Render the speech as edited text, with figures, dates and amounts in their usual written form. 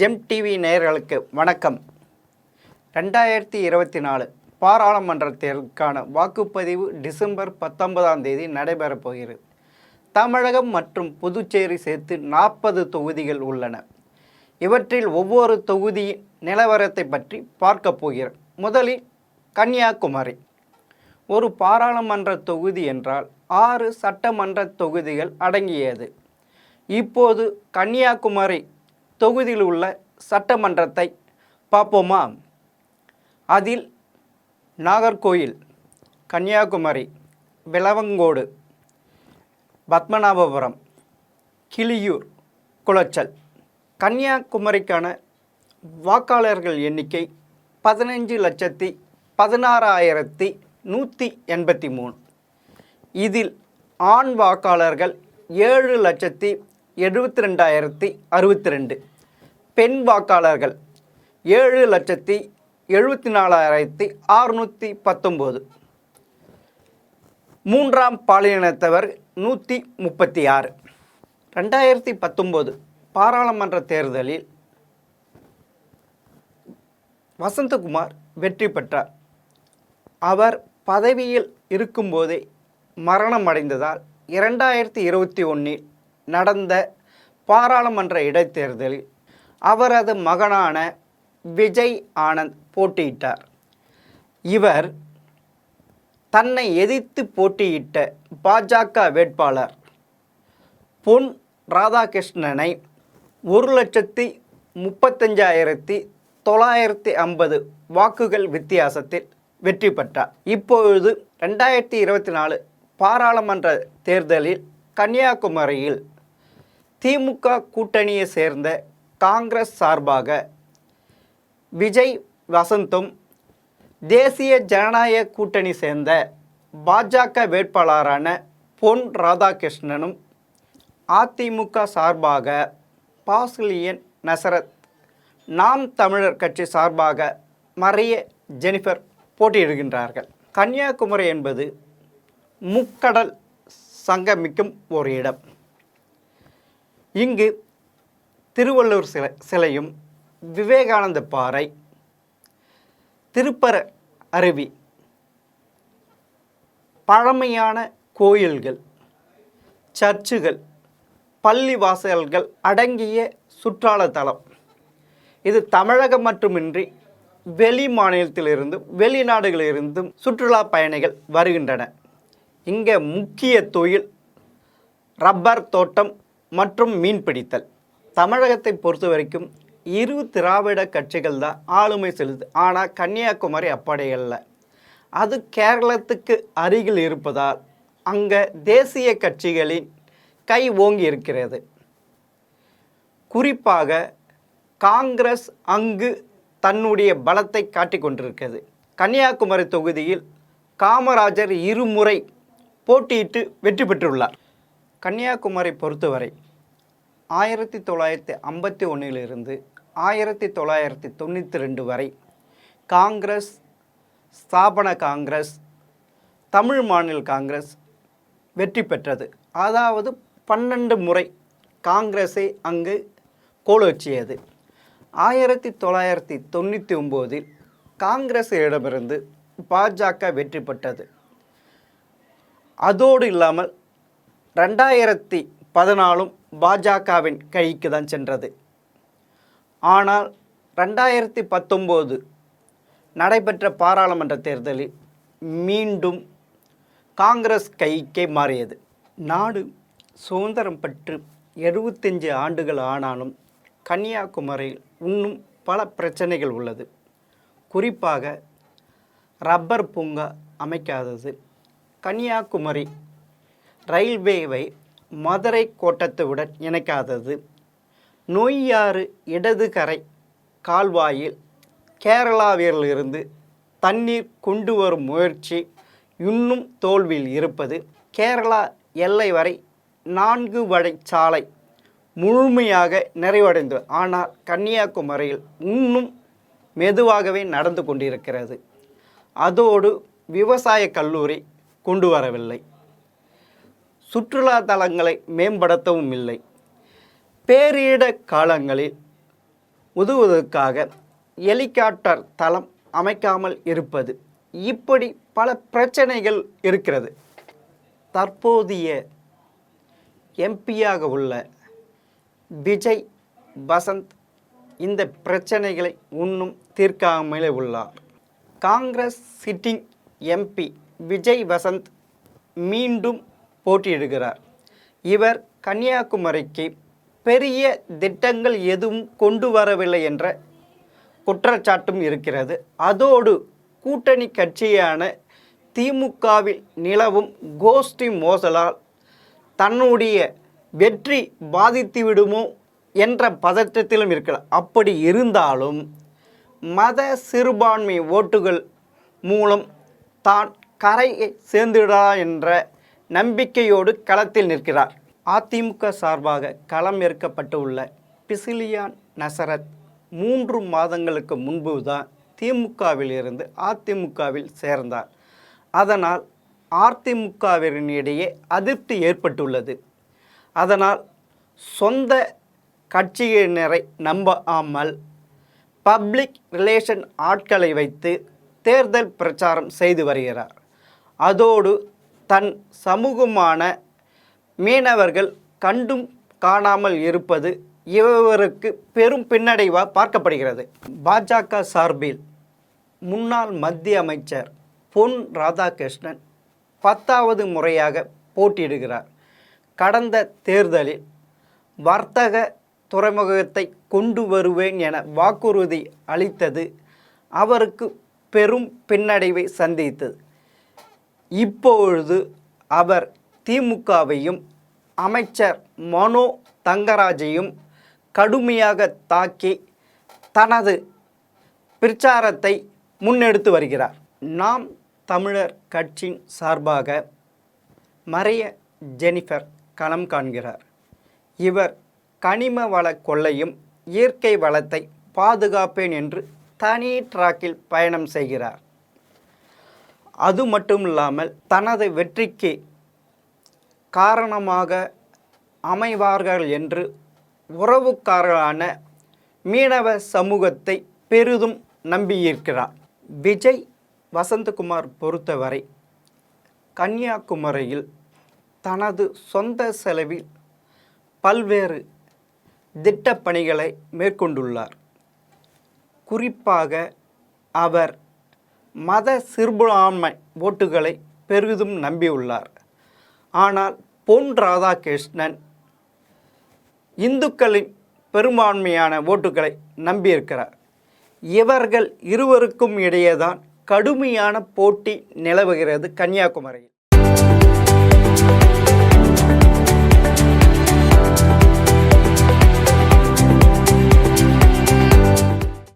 GeM TV நேயர்களுக்கு வணக்கம். 2024 பாராளுமன்ற தேர்தலுக்கான வாக்குப்பதிவு டிசம்பர் 19ஆம் தேதி நடைபெறப் போகிறது. தமிழகம் மற்றும் புதுச்சேரி சேர்த்து 40 தொகுதிகள் உள்ளன. இவற்றில் ஒவ்வொரு தொகுதியின் நிலவரத்தை பற்றி பார்க்க போகிறோம். முதலில் கன்னியாகுமரி. ஒரு பாராளுமன்ற தொகுதி என்றால் 6 சட்டமன்ற தொகுதிகள் அடங்கியது. இப்போது கன்னியாகுமரி தொகுதியில் உள்ள சட்டமன்றத்தை பார்ப்போமா? அதில் நாகர்கோயில், கன்னியாகுமரி, விளவங்கோடு, பத்மநாபபுரம், கிளியூர், குளச்சல். கன்னியாகுமரிக்கான வாக்காளர்கள் எண்ணிக்கை 15,16,183. இதில் ஆண் வாக்காளர்கள் 7,72,062, பெண் வாக்காளர்கள் 7,74,619, மூன்றாம் பாலினத்தவர் 136. 2019 பாராளுமன்ற தேர்தலில் வசந்தகுமார் வெற்றி பெற்றார். அவர் பதவியில் இருக்கும்போதே மரணம் அடைந்ததால் 2021 நடந்த பாராளுமன்ற இடைத்தேர்தலில் அவரது மகனான விஜய் ஆனந்த் போட்டியிட்டார். இவர் தன்னை எதிர்த்து போட்டியிட்ட பாஜக வேட்பாளர் பொன் ராதாகிருஷ்ணனை 1,35,950 வாக்குகள் வித்தியாசத்தில் வெற்றி பெற்றார். இப்பொழுது 2024 பாராளுமன்ற தேர்தலில் கன்னியாகுமரியில் திமுக கூட்டணியை சேர்ந்த காங்கிரஸ் சார்பாக விஜய் வசந்தும், தேசிய ஜனநாயக கூட்டணி சேர்ந்த பாஜக வேட்பாளரான பொன் ராதாகிருஷ்ணனும், அதிமுக சார்பாக பாசிலியன் நசரத், நாம் தமிழர் கட்சி சார்பாக மரிய ஜெனிஃபர் போட்டியிடுகின்றார்கள். கன்னியாகுமரி என்பது முக்கடல் சங்கமிக்கும் ஒரு இடம். இங்கு திருவள்ளுவர் சிலையும், விவேகானந்த பாறை, திருப்பர அருவி, பழமையான கோயில்கள், சர்ச்சுகள், பள்ளிவாசல்கள் அடங்கிய சுற்றுலா தலம். இது தமிழகம் மட்டுமின்றி வெளி மாநிலத்திலிருந்தும் வெளிநாடுகளிலிருந்தும் சுற்றுலா பயணிகள் வருகின்றன. இங்கே முக்கிய தொழில் ரப்பர் தோட்டம் மற்றும் மீன்பிடித்தல். தமிழகத்தை பொறுத்த வரைக்கும் 2 திராவிட கட்சிகள் தான் ஆளுமை செலுத்து. ஆனால் கன்னியாகுமரி அப்படி அல்ல. அது கேரளத்துக்கு அருகில் இருப்பதால் அங்கே தேசிய கட்சிகளின் கை ஓங்கி இருக்கிறது. குறிப்பாக காங்கிரஸ் அங்கு தன்னுடைய பலத்தை காட்டிக் கொண்டிருக்கிறது. கன்னியாகுமரி தொகுதியில் காமராஜர் 2 முறை போட்டியிட்டு வெற்றி பெற்றுள்ளார். கன்னியாகுமரி பொறுத்தவரை 1951 1992 வரை காங்கிரஸ், ஸ்தாபன காங்கிரஸ், தமிழ் மாநில காங்கிரஸ் வெற்றி பெற்றது. அதாவது 12 முறை காங்கிரஸை அங்கு கோலோச்சியது. 1999 காங்கிரஸிடமிருந்து பாஜக வெற்றி பெற்றது. அதோடு இல்லாமல் 2014 பாஜகவின் கைக்கு தான் சென்றது. ஆனால் 2019 நடைபெற்ற பாராளுமன்ற தேர்தலில் மீண்டும் காங்கிரஸ் கைக்கே மாறியது. நாடு சுதந்திரம் பெற்று 75 ஆண்டுகள் ஆனாலும் கன்னியாகுமரியில் இன்னும் பல பிரச்சனைகள் உள்ளது. குறிப்பாக ரப்பர் பூங்கா அமைக்காதது, கன்னியாகுமரி ரயில்வேவை மதுரை கோட்டத்துடன் இணைக்காதது, நொய்யாறு இடதுகரை கால்வாயில் கேரளாவிலிருந்து தண்ணீர் கொண்டு வரும் முயற்சி இன்னும் தோல்வியில் இருப்பது, கேரளா எல்லை வரை 4 வழிச்சாலை முழுமையாக நிறைவடைந்தது. ஆனால் கன்னியாகுமரியில் இன்னும் மெதுவாகவே நடந்து கொண்டிருக்கிறது. அதோடு விவசாய கல்லூரி கொண்டு வரவில்லை, சுற்றுலா தலங்களை மேம்படுத்தவும் இல்லை. பேரிட காலங்களில் உதவுவதற்காக ஹெலிகாப்டர் தளம் அமைக்காமல் இருப்பது, இப்படி பல பிரச்சனைகள் இருக்கிறது. தற்போதைய எம்பியாக உள்ள விஜய் வசந்த் இந்த பிரச்சனைகளை இன்னும் தீர்க்காமலே உள்ளார். காங்கிரஸ் சிட்டிங் எம்பி விஜய் வசந்த் மீண்டும் போட்டியிடுகிறார். இவர் கன்னியாகுமரிக்கு பெரிய திட்டங்கள் எதுவும் கொண்டு வரவில்லை என்ற குற்றச்சாட்டும் இருக்கிறது. அதோடு கூட்டணி கட்சியான திமுகவில் நிலவும் கோஷ்டி மோதலால் தன்னுடைய வெற்றி பாதித்துவிடுமோ என்ற பதற்றத்திலும் இருக்கிறார். அப்படி இருந்தாலும் மத சிறுபான்மை ஓட்டுகள் மூலம் தான் கரையை சேர்ந்துடா என்ற நம்பிக்கையோடு களத்தில் நிற்கிறார். அதிமுக சார்பாக களம் ஏற்கப்பட்டுள்ள பிசிலியான் நசரத் 3 மாதங்களுக்கு முன்பு தான் திமுகவில் இருந்து அதிமுகவில் சேர்ந்தார். அதனால் அதிமுகவினரிடையே அதிருப்தி ஏற்பட்டுள்ளது. அதனால் சொந்த கட்சியினரை நம்பாமல் பப்ளிக் ரிலேஷன் ஆட்களை வைத்து தேர்தல் பிரச்சாரம் செய்து வருகிறார். அதோடு தன் சமூகமான மீனவர்கள் கண்டும் காணாமல் இருப்பது இவருக்கு பெரும் பின்னடைவாக பார்க்கப்படுகிறது. பாஜக சார்பில் முன்னாள் மத்திய அமைச்சர் பொன் ராதாகிருஷ்ணன் 10வது முறையாக போட்டியிடுகிறார். கடந்த தேர்தலில் வர்த்தக துறைமுகத்தை கொண்டு வருவேன் என வாக்குறுதி அளித்தது அவருக்கு பெரும் பின்னடைவை சந்தித்தது. இப்பொழுது அவர் திமுகவையும் அமைச்சர் மனோ தங்கராஜையும் கடுமையாக தாக்கி தனது பிரச்சாரத்தை முன்னெடுத்து வருகிறார். நாம் தமிழர் கட்சியின் சார்பாக மரிய ஜெனிஃபர் களம் காண்கிறார். இவர் கனிம வள கொள்ளையும் இயற்கை வளத்தை பாதுகாப்பேன் என்று தனி டிராக்கில் பயணம் செய்கிறார். அது மட்டும் இல்லாமல் தனது வெற்றிக்கு காரணமாக அமைவார்கள் என்று உறவுக்காரரான மீனவ சமூகத்தை பெரிதும் நம்பியிருக்கிறார். விஜய் வசந்தகுமார் பொறுத்தவரை கன்னியாகுமரியில் தனது சொந்த செலவில் பல்வேறு திட்டப்பணிகளை மேற்கொண்டுள்ளார். குறிப்பாக அவர் மத சிறுபான்மை ஓட்டுகளை பெரிதும் நம்பியுள்ளார். ஆனால் பொன் ராதாகிருஷ்ணன் இந்துக்களின் பெரும்பான்மையான ஓட்டுகளை நம்பியிருக்கிறார். இவர்கள் இருவருக்கும் இடையேதான் கடுமையான போட்டி நிலவுகிறது கன்னியாகுமரியில்.